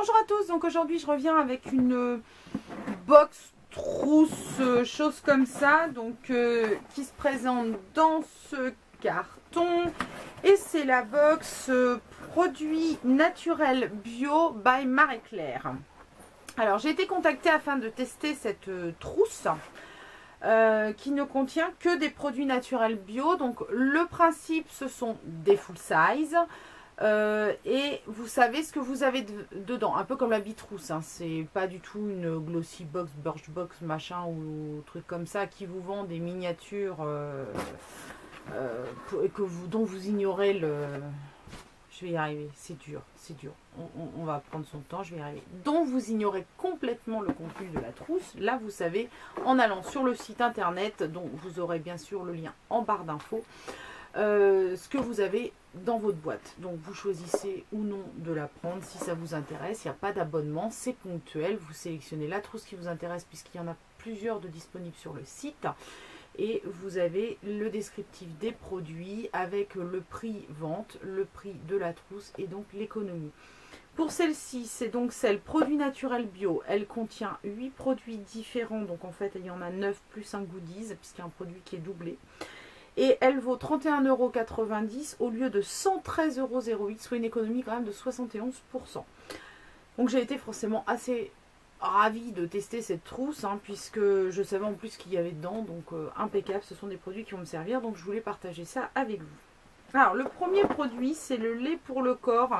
Bonjour à tous, donc aujourd'hui je reviens avec une box trousse, chose comme ça, donc qui se présente dans ce carton. Et c'est la box produits naturels bio by Marie-Claire. Alors j'ai été contactée afin de tester cette trousse qui ne contient que des produits naturels bio. Donc le principe, ce sont des full size. Et vous savez ce que vous avez dedans, un peu comme la Bitrousse, hein. C'est pas du tout une glossy box, Birchbox, machin ou truc comme ça qui vous vend des miniatures dont vous ignorez le... Je vais y arriver, c'est dur, c'est dur. On va prendre son temps, je vais y arriver. Dont vous ignorez complètement le contenu de la trousse. Là, vous savez, en allant sur le site internet, dont vous aurez bien sûr le lien en barre d'infos, ce que vous avez dans votre boîte. Donc vous choisissez ou non de la prendre si ça vous intéresse. Il n'y a pas d'abonnement, c'est ponctuel. Vous sélectionnez la trousse qui vous intéresse puisqu'il y en a plusieurs de disponibles sur le site. Et vous avez le descriptif des produits avec le prix vente, le prix de la trousse et donc l'économie. Pour celle-ci, c'est donc celle produits naturels bio. Elle contient 8 produits différents. Donc en fait, il y en a 9 plus un goodies puisqu'il y a un produit qui est doublé. Et elle vaut 31,90 € au lieu de 113,08 €, soit une économie quand même de 71%. Donc j'ai été forcément assez ravie de tester cette trousse, hein, puisque je savais en plus qu'il y avait dedans. Donc impeccable, ce sont des produits qui vont me servir. Donc je voulais partager ça avec vous. Alors le premier produit, c'est le lait pour le corps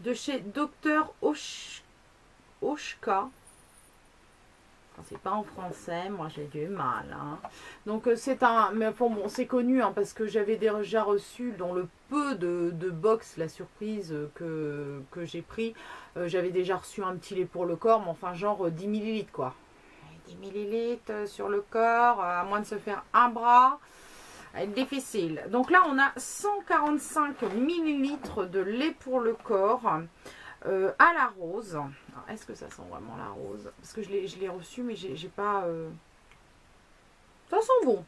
de chez Dr Oshka. C'est pas en français, moi j'ai du mal, hein. Donc c'est un, mais bon, c'est connu, hein, parce que j'avais déjà reçu dans le peu de box la surprise que j'ai pris, j'avais déjà reçu un petit lait pour le corps, mais enfin genre 10 ml quoi. 10 ml sur le corps, à moins de se faire un bras, ça va être difficile. Donc là on a 145 ml de lait pour le corps. À la rose. Est-ce que ça sent vraiment la rose? Parce que je l'ai reçu, mais j'ai pas... Ça sent bon.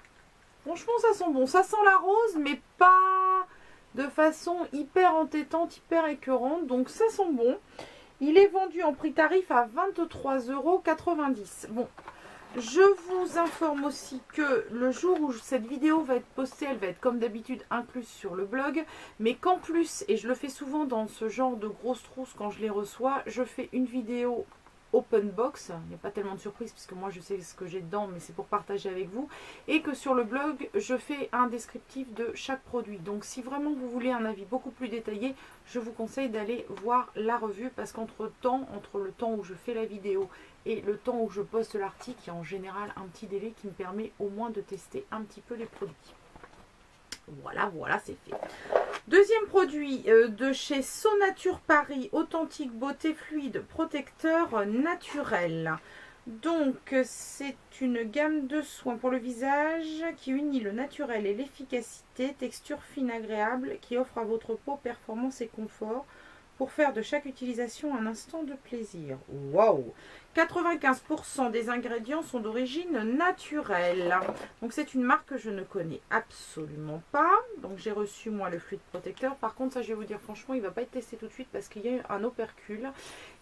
Franchement, ça sent bon. Ça sent la rose, mais pas de façon hyper entêtante, hyper écœurante. Donc ça sent bon. Il est vendu en prix tarif à 23,90 €. Bon, je vous informe aussi que le jour où cette vidéo va être postée, elle va être comme d'habitude incluse sur le blog, mais qu'en plus, et je le fais souvent dans ce genre de grosses trousses quand je les reçois, je fais une vidéo open box. Il n'y a pas tellement de surprises puisque moi je sais ce que j'ai dedans, mais c'est pour partager avec vous, et que sur le blog je fais un descriptif de chaque produit. Donc si vraiment vous voulez un avis beaucoup plus détaillé, je vous conseille d'aller voir la revue, parce entre le temps où je fais la vidéo et le temps où je poste l'article, il y a en général un petit délai qui me permet au moins de tester un petit peu les produits. Voilà, c'est fait. Deuxième produit de chez Sonature Paris, authentique beauté fluide protecteur naturel. Donc c'est une gamme de soins pour le visage qui unit le naturel et l'efficacité, texture fine agréable, qui offre à votre peau performance et confort pour faire de chaque utilisation un instant de plaisir. Waouh! 95% des ingrédients sont d'origine naturelle. Donc c'est une marque que je ne connais absolument pas. Donc j'ai reçu moi le fluide protecteur. Par contre, ça je vais vous dire franchement, il ne va pas être testé tout de suite parce qu'il y a un opercule.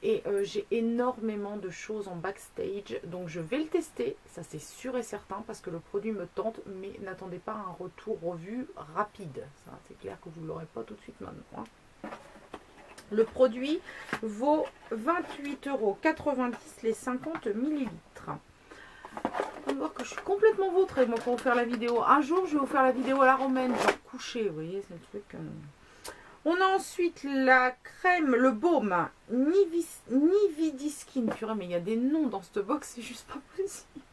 Et j'ai énormément de choses en backstage. Donc je vais le tester, ça c'est sûr et certain, parce que le produit me tente. Mais n'attendez pas un retour revu rapide. C'est clair que vous ne l'aurez pas tout de suite maintenant, hein. Le produit vaut 28,90 € les 50 ml. On va voir que je suis complètement vautrée moi pour vous faire la vidéo. Un jour je vais vous faire la vidéo à la romaine, genre couché, vous voyez, c'est le truc. On a ensuite la crème, le baume Nividiskin. Purée, mais il y a des noms dans cette box, c'est juste pas possible.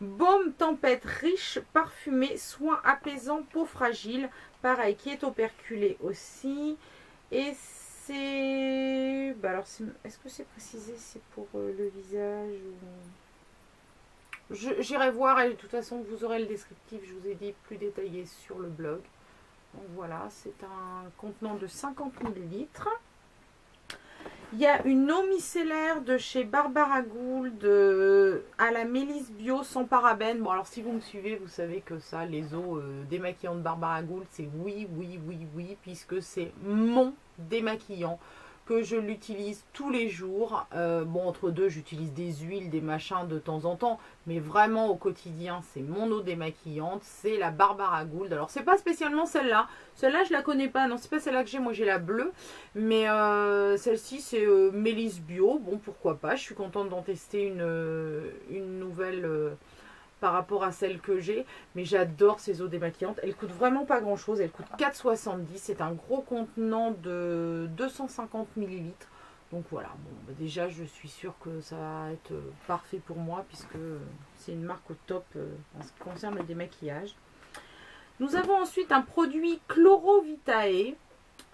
Baume tempête riche, parfumé, soin apaisant, peau fragile. Pareil, qui est operculé aussi. Et c'est... Bah alors, est-ce que c'est précisé, c'est pour le visage ou... J'irai voir, et de toute façon, vous aurez le descriptif, je vous ai dit, plus détaillé sur le blog. Donc voilà, c'est un contenant de 50 ml. Il y a une eau micellaire de chez Barbara Gould à la mélisse bio sans parabènes. Bon, alors si vous me suivez, vous savez que ça, les eaux démaquillantes Barbara Gould, c'est oui, puisque c'est mon démaquillant que je l'utilise tous les jours. Bon, entre deux, j'utilise des huiles, des machins de temps en temps, mais vraiment au quotidien, c'est mon eau démaquillante, c'est la Barbara Gould. Alors, c'est pas spécialement celle-là. Celle-là, je la connais pas. Non, c'est pas celle-là que j'ai. Moi, j'ai la bleue. Mais celle-ci, c'est Mélisse Bio. Bon, pourquoi pas. Je suis contente d'en tester une nouvelle par rapport à celle que j'ai. Mais j'adore ces eaux démaquillantes. Elles coûtent vraiment pas grand-chose. Elles coûtent 4,70. C'est un gros contenant de 250 ml. Donc voilà, bon, bah déjà je suis sûre que ça va être parfait pour moi puisque c'est une marque au top en ce qui concerne le démaquillage. Nous avons ensuite un produit Chlorovitae,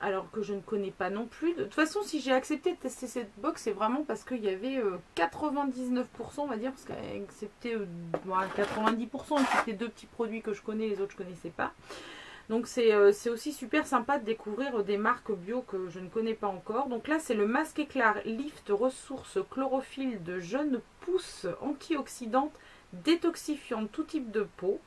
alors que je ne connais pas non plus. De toute façon, si j'ai accepté de tester cette box, c'est vraiment parce qu'il y avait 99%, on va dire, parce qu'excepté 90%, c'était deux petits produits que je connais, les autres je ne connaissais pas. Donc c'est aussi super sympa de découvrir des marques bio que je ne connais pas encore. Donc là c'est le masque éclair Lift Ressources Chlorophylle de jeunes pousses antioxydantes détoxifiantes tout type de peau.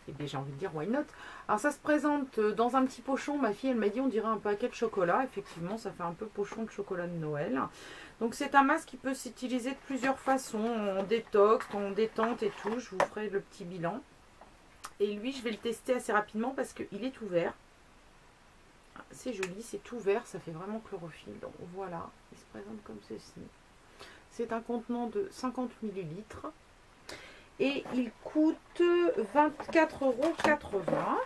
Et bien j'ai envie de dire why not. Alors ça se présente dans un petit pochon. Ma fille elle m'a dit on dirait un paquet de chocolat. Effectivement ça fait un peu pochon de chocolat de Noël. Donc c'est un masque qui peut s'utiliser de plusieurs façons. En détox, en détente et tout. Je vous ferai le petit bilan. Et lui, je vais le tester assez rapidement parce qu'il est ouvert. C'est joli, c'est ouvert, ça fait vraiment chlorophylle. Donc voilà, il se présente comme ceci. C'est un contenant de 50 ml. Et il coûte 24,80 €.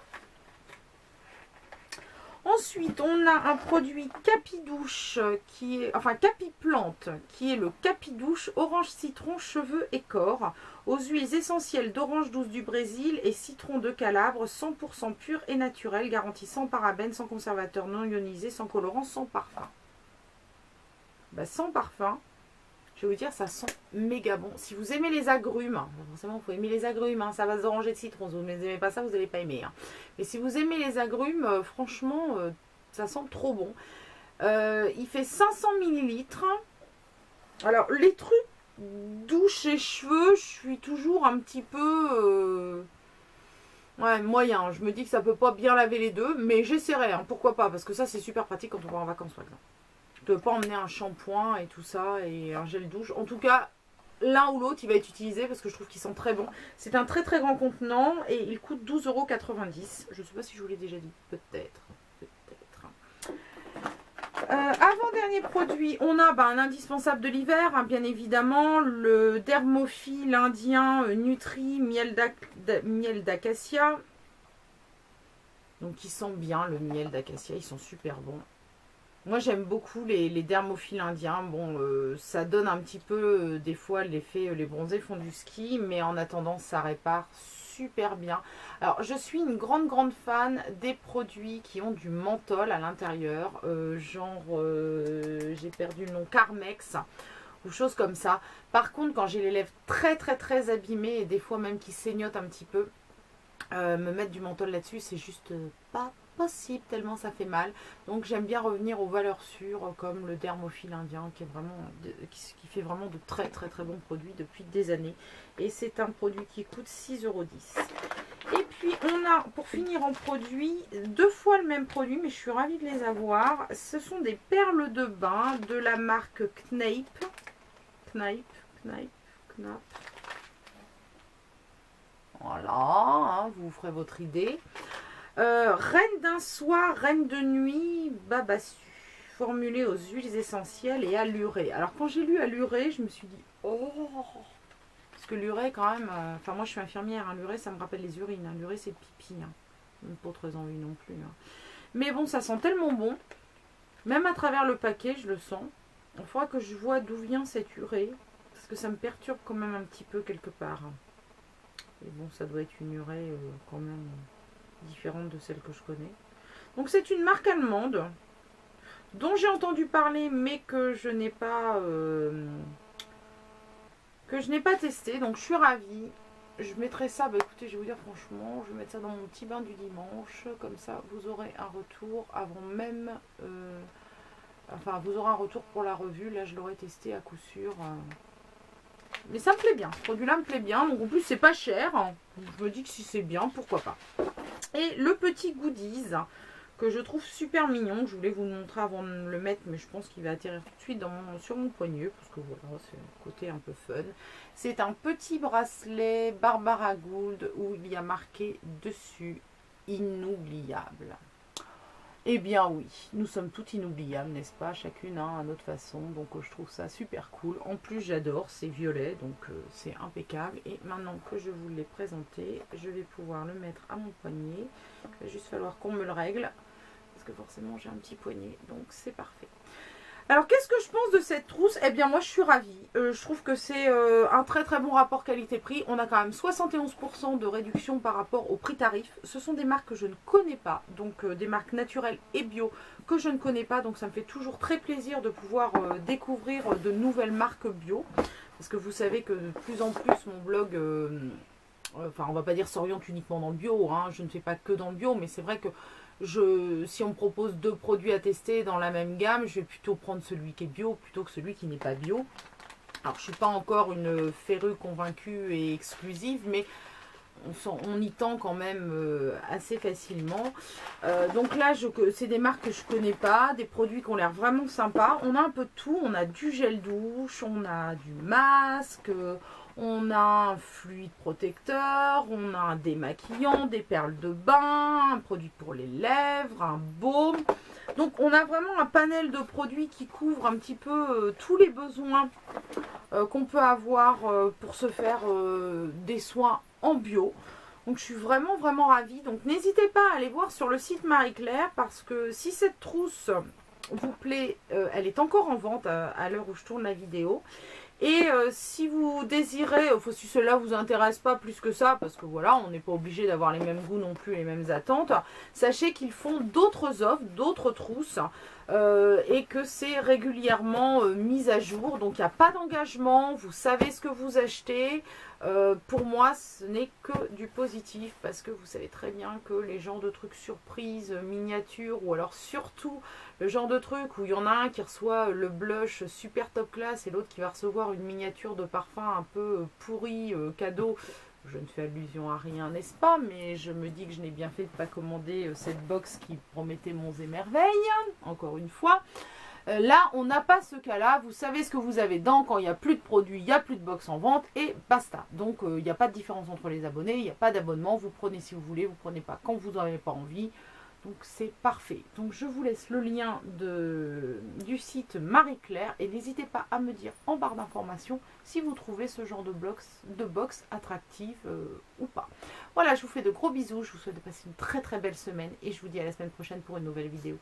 Ensuite, on a un produit Capidouche, qui est, enfin Capiplante, qui est le Capidouche orange citron cheveux et corps, aux huiles essentielles d'orange douce du Brésil et citron de Calabre, 100% pur et naturel, garanti sans parabènes, sans conservateur non ionisé, sans colorant, sans parfum. Bah, sans parfum, je vais vous dire, ça sent méga bon. Si vous aimez les agrumes, forcément, il faut aimer les agrumes, hein, ça va d'orange et de citron. Si vous n'aimez pas ça, vous n'allez pas aimer. Hein. Mais si vous aimez les agrumes, franchement, ça sent trop bon. Il fait 500 ml. Alors, les trucs douche et cheveux, je suis toujours un petit peu... ouais, moyen. Je me dis que ça peut pas bien laver les deux, mais j'essaierai. Hein, pourquoi pas? Parce que ça, c'est super pratique quand on va en vacances, par exemple. Je ne peux pas emmener un shampoing et tout ça et un gel douche. En tout cas, l'un ou l'autre, il va être utilisé parce que je trouve qu'ils sont très bons. C'est un très très grand contenant et il coûte 12,90 €. Je ne sais pas si je vous l'ai déjà dit. Peut-être. Avant-dernier produit, on a un indispensable de l'hiver, hein, bien évidemment, le Dermophile indien Nutri miel d'acacia. Donc ils sentent bien le miel d'acacia, ils sont super bons. Moi j'aime beaucoup les dermophiles indiens. Bon, ça donne un petit peu des fois l'effet les bronzés font du ski, mais en attendant ça répare super bien. Alors je suis une grande fan des produits qui ont du menthol à l'intérieur, genre j'ai perdu le nom, Carmex ou choses comme ça. Par contre quand j'ai les lèvres très abîmées et des fois même qui saignotent un petit peu, me mettre du menthol là-dessus c'est juste pas possible tellement ça fait mal. Donc j'aime bien revenir aux valeurs sûres comme le Dermophile indien qui est vraiment qui fait vraiment de très bons produits depuis des années. Et c'est un produit qui coûte 6,10 €. Et puis on a pour finir en produit deux fois le même produit, mais je suis ravie de les avoir. Ce sont des perles de bain de la marque Knaip. Voilà, hein, vous ferez votre idée. Reine d'un soir, reine de nuit, babassu, formulée aux huiles essentielles et allurée. Alors quand j'ai lu allurée, je me suis dit oh, parce que l'urée quand même, enfin moi je suis infirmière, hein, l'urée ça me rappelle les urines, hein, l'urée c'est pipi, hein. Pas très envie non plus. Hein. Mais bon, ça sent tellement bon, même à travers le paquet, je le sens. Il faudra que je vois d'où vient cette urée, parce que ça me perturbe quand même un petit peu quelque part. Et bon, ça doit être une urée quand même différente de celle que je connais. Donc c'est une marque allemande dont j'ai entendu parler mais que je n'ai pas testé. Donc je suis ravie. Je mettrai ça, bah écoutez, je vais vous dire franchement, je vais mettre ça dans mon petit bain du dimanche. Comme ça, vous aurez un retour avant même... enfin, vous aurez un retour pour la revue. Là, je l'aurai testé à coup sûr. Mais ça me plaît bien. Ce produit-là me plaît bien. Donc en plus, c'est pas cher. Je me dis que si c'est bien, pourquoi pas. Et le petit goodies que je trouve super mignon. Je voulais vous le montrer avant de le mettre, mais je pense qu'il va atterrir tout de suite sur mon poignet, parce que voilà, c'est un côté un peu fun. C'est un petit bracelet Barbara Gould où il y a marqué dessus « Inoubliable ». Eh bien oui, nous sommes toutes inoubliables, n'est-ce pas? Chacune à notre façon, donc je trouve ça super cool. En plus j'adore, c'est violet, donc c'est impeccable. Et maintenant que je vous l'ai présenté, je vais pouvoir le mettre à mon poignet. Il va juste falloir qu'on me le règle, parce que forcément j'ai un petit poignet, donc c'est parfait. Alors, qu'est-ce que je pense de cette trousse? Eh bien, moi, je suis ravie. Je trouve que c'est un très très bon rapport qualité-prix. On a quand même 71% de réduction par rapport au prix tarif. Ce sont des marques que je ne connais pas, donc des marques naturelles et bio que je ne connais pas. Donc, ça me fait toujours très plaisir de pouvoir découvrir de nouvelles marques bio. Parce que vous savez que de plus en plus, mon blog... enfin, on va pas dire s'oriente uniquement dans le bio. Hein, je ne fais pas que dans le bio, mais c'est vrai que... si on me propose 2 produits à tester dans la même gamme, je vais plutôt prendre celui qui est bio plutôt que celui qui n'est pas bio. Alors, je ne suis pas encore une férue convaincue et exclusive, mais on y tend quand même assez facilement. Donc là, c'est des marques que je ne connais pas, des produits qui ont l'air vraiment sympas. On a un peu de tout, on a du gel douche, on a du masque... on a un fluide protecteur, on a un démaquillant, des perles de bain, un produit pour les lèvres, un baume. Donc on a vraiment un panel de produits qui couvre un petit peu tous les besoins qu'on peut avoir pour se faire des soins en bio. Donc je suis vraiment ravie. Donc n'hésitez pas à aller voir sur le site Marie-Claire, parce que si cette trousse vous plaît, elle est encore en vente à l'heure où je tourne la vidéo. Et si vous désirez, si cela vous intéresse pas plus que ça, parce que voilà, on n'est pas obligé d'avoir les mêmes goûts non plus, les mêmes attentes, sachez qu'ils font d'autres offres, d'autres trousses, et que c'est régulièrement mis à jour. Donc il n'y a pas d'engagement, vous savez ce que vous achetez. Pour moi, ce n'est que du positif, parce que vous savez très bien que les genres de trucs surprises, miniatures, ou alors surtout le genre de truc où il y en a un qui reçoit le blush super top class et l'autre qui va recevoir une miniature de parfum un peu pourri, cadeau. Je ne fais allusion à rien, n'est-ce pas? Mais je me dis que je n'ai bien fait de ne pas commander cette box qui promettait monts et merveilles, encore une fois. Là, on n'a pas ce cas-là. Vous savez ce que vous avez dedans. Quand il n'y a plus de produits, il n'y a plus de box en vente et basta. Donc, il n'y a pas de différence entre les abonnés. Il n'y a pas d'abonnement. Vous prenez si vous voulez. Vous ne prenez pas quand vous n'en avez pas envie. Donc, c'est parfait. Donc, je vous laisse le lien du site Marie-Claire. Et n'hésitez pas à me dire en barre d'informations si vous trouvez ce genre de box attractive ou pas. Voilà, je vous fais de gros bisous. Je vous souhaite de passer une très très belle semaine. Et je vous dis à la semaine prochaine pour une nouvelle vidéo.